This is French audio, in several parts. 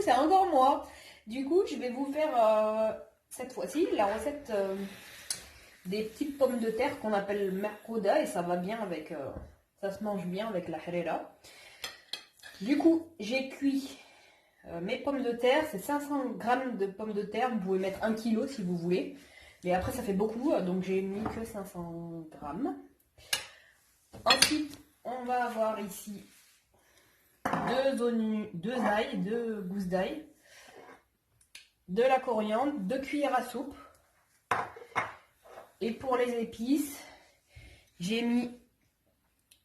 c'est encore moi. Du coup, je vais vous faire cette fois-ci la recette des petites pommes de terre qu'on appelle mercouda et ça va bien avec, ça se mange bien avec la harira. Du coup, j'ai cuit mes pommes de terre, c'est 500 grammes de pommes de terre, vous pouvez mettre 1 kg si vous voulez. Mais après ça fait beaucoup, donc j'ai mis que 500 grammes. Ensuite, on va avoir ici deux ail, 2 gousses d'ail, de la coriandre, 2 cuillères à soupe. Et pour les épices, j'ai mis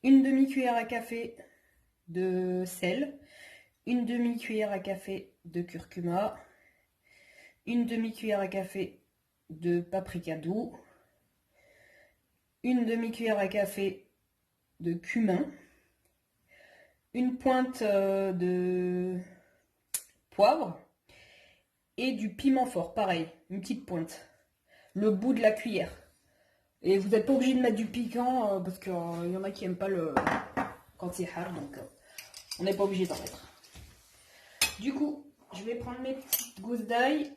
une demi-cuillère à café de sel, une demi-cuillère à café de curcuma, une demi-cuillère à café de paprika doux, une demi-cuillère à café de cumin, une pointe de poivre et du piment fort, pareil, une petite pointe, le bout de la cuillère. Et vous n'êtes pas obligé de mettre du piquant parce qu'il y en a qui n'aiment pas le quand c'est hard, donc on n'est pas obligé d'en mettre. Du coup, je vais prendre mes petites gousses d'ail.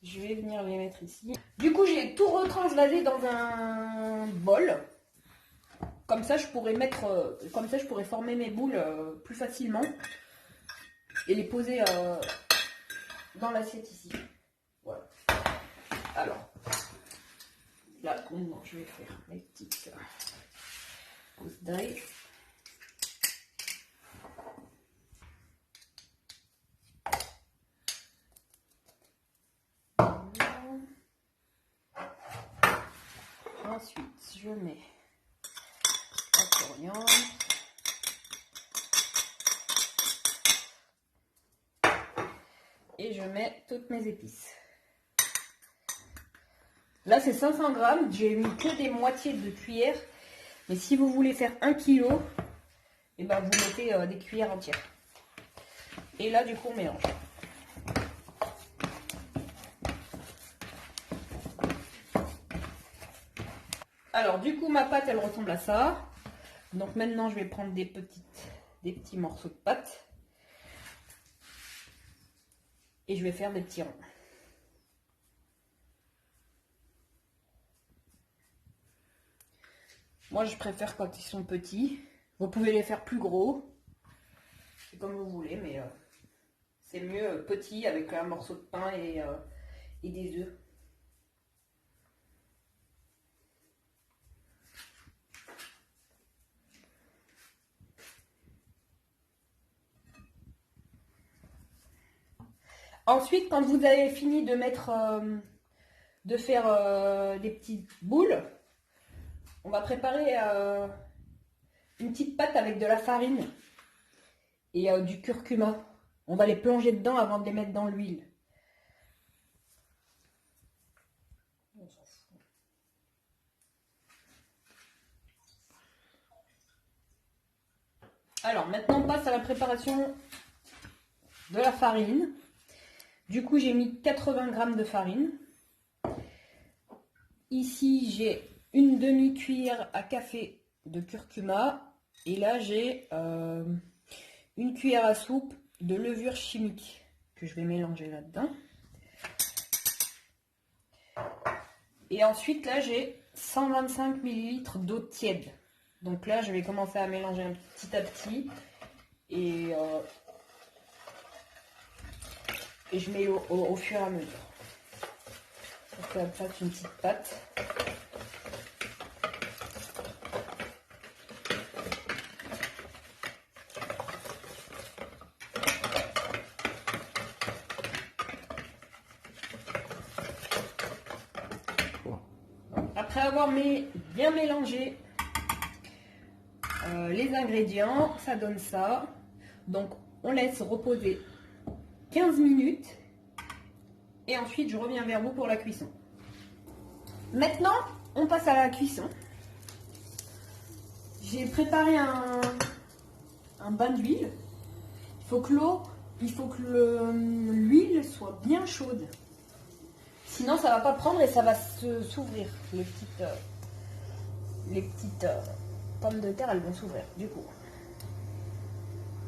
Je vais venir les mettre ici. Du coup, j'ai tout retransvasé dans un bol. Comme ça, je pourrais former mes boules plus facilement et les poser dans l'assiette ici. Voilà. Alors, là, maintenant, je vais faire mes petites gousses d'ail. Ensuite, je mets la coriandre. Et je mets toutes mes épices. Là, c'est 500 grammes. J'ai mis que des moitiés de cuillère. Mais si vous voulez faire 1 kg, et ben vous mettez des cuillères entières. Et là, du coup, on mélange. Alors, du coup, ma pâte, elle ressemble à ça. Donc maintenant, je vais prendre des petits morceaux de pâte. Et je vais faire des petits ronds. Moi, je préfère quand ils sont petits. Vous pouvez les faire plus gros. C'est comme vous voulez, mais c'est mieux petit avec un morceau de pain et des œufs. Ensuite, quand vous avez fini de faire des petites boules, on va préparer une petite pâte avec de la farine et du curcuma. On va les plonger dedans avant de les mettre dans l'huile. Alors maintenant, on passe à la préparation de la farine. Du coup, j'ai mis 80 g de farine. Ici, j'ai une demi-cuillère à café de curcuma. Et là, j'ai une cuillère à soupe de levure chimique que je vais mélanger là-dedans. Et ensuite, là, j'ai 125 ml d'eau tiède. Donc là, je vais commencer à mélanger un petit à petit. Et je mets au fur et à mesure. Pour que ça fasse une petite pâte. Après avoir bien mélangé les ingrédients, ça donne ça. Donc on laisse reposer 15 minutes et ensuite je reviens vers vous pour la cuisson. Maintenant, on passe à la cuisson. J'ai préparé un bain d'huile. Il faut que l'huile soit bien chaude. Sinon, ça va pas prendre et ça va s'ouvrir. Les petites pommes de terre, elles vont s'ouvrir. Du coup,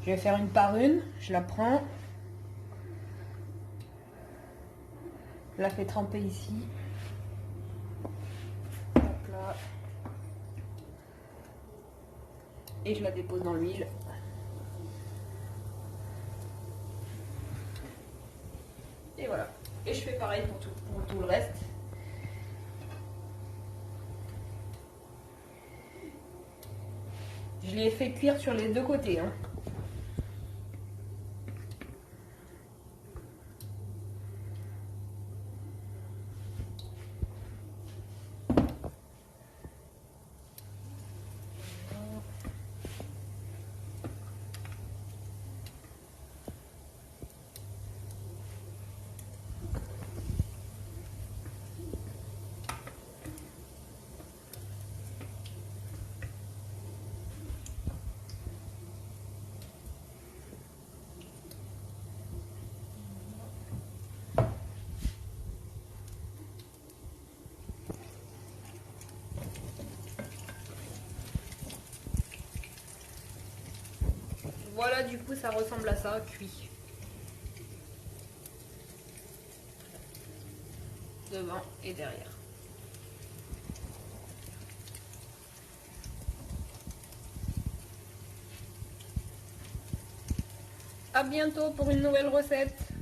Je vais faire une par une, je la prends. Je la fais tremper ici. Hop là. Et je la dépose dans l'huile. Et voilà. Et je fais pareil pour tout le reste. Je l'ai fait cuire sur les deux côtés. Hein. Voilà, du coup, ça ressemble à ça, cuit. Devant et derrière. À bientôt pour une nouvelle recette.